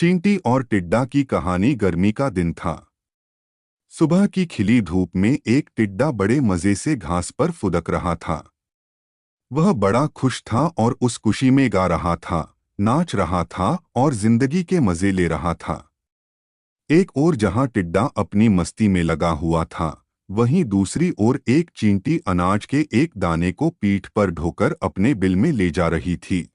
चींटी और टिड्डा की कहानी। गर्मी का दिन था। सुबह की खिली धूप में एक टिड्डा बड़े मजे से घास पर फुदक रहा था। वह बड़ा खुश था और उस खुशी में गा रहा था, नाच रहा था और जिंदगी के मजे ले रहा था। एक ओर जहां टिड्डा अपनी मस्ती में लगा हुआ था, वहीं दूसरी ओर एक चींटी अनाज के एक दाने को पीठ पर ढोकर अपने बिल में ले जा रही थी।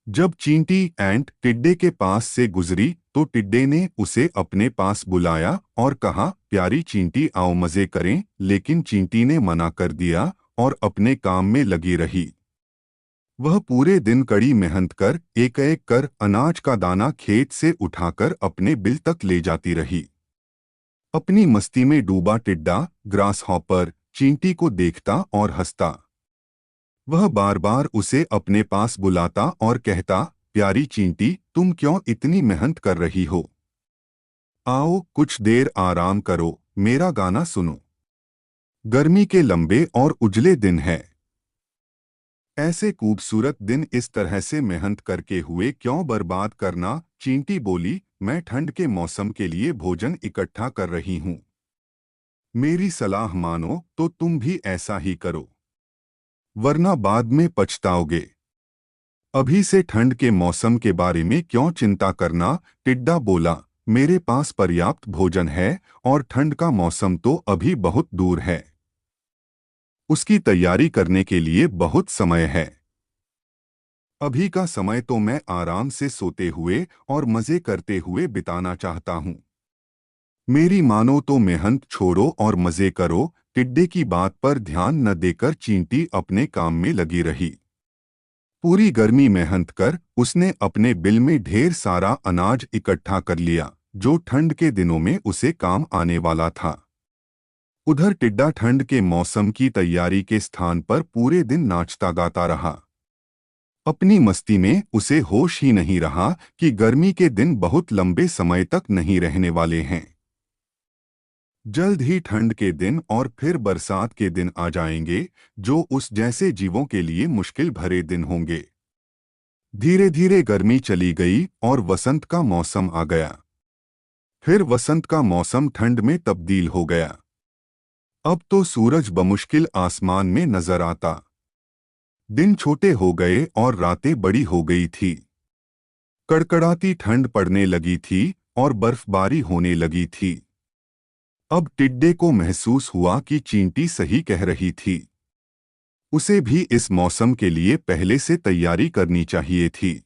जब चींटी एंट टिड्डे के पास से गुजरी तो टिड्डे ने उसे अपने पास बुलाया और कहा, प्यारी चींटी, आओ मजे करें। लेकिन चींटी ने मना कर दिया और अपने काम में लगी रही। वह पूरे दिन कड़ी मेहनत कर एक एक कर अनाज का दाना खेत से उठाकर अपने बिल तक ले जाती रही। अपनी मस्ती में डूबा टिड्डा ग्रास हॉपर चींटी को देखता और हंसता। वह बार बार उसे अपने पास बुलाता और कहता, प्यारी चींटी, तुम क्यों इतनी मेहनत कर रही हो? आओ कुछ देर आराम करो, मेरा गाना सुनो। गर्मी के लंबे और उजले दिन है। ऐसे खूबसूरत दिन इस तरह से मेहनत करके हुए क्यों बर्बाद करना? चींटी बोली, मैं ठंड के मौसम के लिए भोजन इकट्ठा कर रही हूँ। मेरी सलाह मानो तो तुम भी ऐसा ही करो, वरना बाद में पछताओगे। अभी से ठंड के मौसम के बारे में क्यों चिंता करना? टिड्डा बोला, मेरे पास पर्याप्त भोजन है और ठंड का मौसम तो अभी बहुत दूर है। उसकी तैयारी करने के लिए बहुत समय है। अभी का समय तो मैं आराम से सोते हुए और मजे करते हुए बिताना चाहता हूँ। मेरी मानो तो मेहनत छोड़ो और मजे करो। टिड्डे की बात पर ध्यान न देकर चींटी अपने काम में लगी रही। पूरी गर्मी मेहनत कर उसने अपने बिल में ढेर सारा अनाज इकट्ठा कर लिया, जो ठंड के दिनों में उसे काम आने वाला था। उधर टिड्डा ठंड के मौसम की तैयारी के स्थान पर पूरे दिन नाचता गाता रहा। अपनी मस्ती में उसे होश ही नहीं रहा कि गर्मी के दिन बहुत लंबे समय तक नहीं रहने वाले हैं। जल्द ही ठंड के दिन और फिर बरसात के दिन आ जाएंगे, जो उस जैसे जीवों के लिए मुश्किल भरे दिन होंगे। धीरे धीरे गर्मी चली गई और वसंत का मौसम आ गया। फिर वसंत का मौसम ठंड में तब्दील हो गया। अब तो सूरज बमुश्किल आसमान में नजर आता। दिन छोटे हो गए और रातें बड़ी हो गई थी। कड़कड़ाती ठंड पड़ने लगी थी और बर्फबारी होने लगी थी। अब टिड्डे को महसूस हुआ कि चींटी सही कह रही थी। उसे भी इस मौसम के लिए पहले से तैयारी करनी चाहिए थी।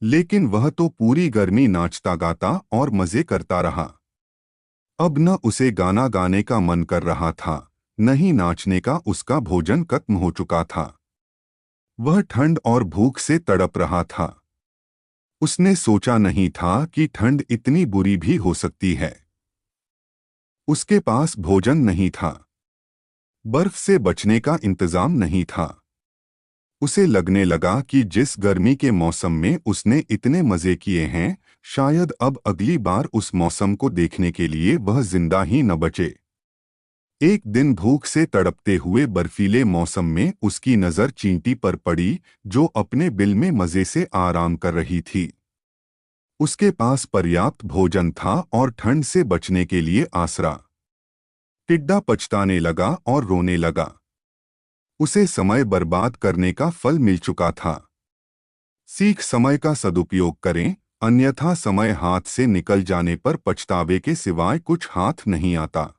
लेकिन वह तो पूरी गर्मी नाचता गाता और मजे करता रहा। अब न उसे गाना गाने का मन कर रहा था, न ही नाचने का। उसका भोजन खत्म हो चुका था। वह ठंड और भूख से तड़प रहा था। उसने सोचा नहीं था कि ठंड इतनी बुरी भी हो सकती है। उसके पास भोजन नहीं था। बर्फ से बचने का इंतजाम नहीं था। उसे लगने लगा कि जिस गर्मी के मौसम में उसने इतने मजे किए हैं, शायद अब अगली बार उस मौसम को देखने के लिए वह जिंदा ही न बचे। एक दिन भूख से तड़पते हुए बर्फीले मौसम में उसकी नज़र चींटी पर पड़ी, जो अपने बिल में मजे से आराम कर रही थी। उसके पास पर्याप्त भोजन था और ठंड से बचने के लिए आसरा। टिड्डा पछताने लगा और रोने लगा। उसे समय बर्बाद करने का फल मिल चुका था। सीख समय का सदुपयोग करें, अन्यथा समय हाथ से निकल जाने पर पछतावे के सिवाय कुछ हाथ नहीं आता।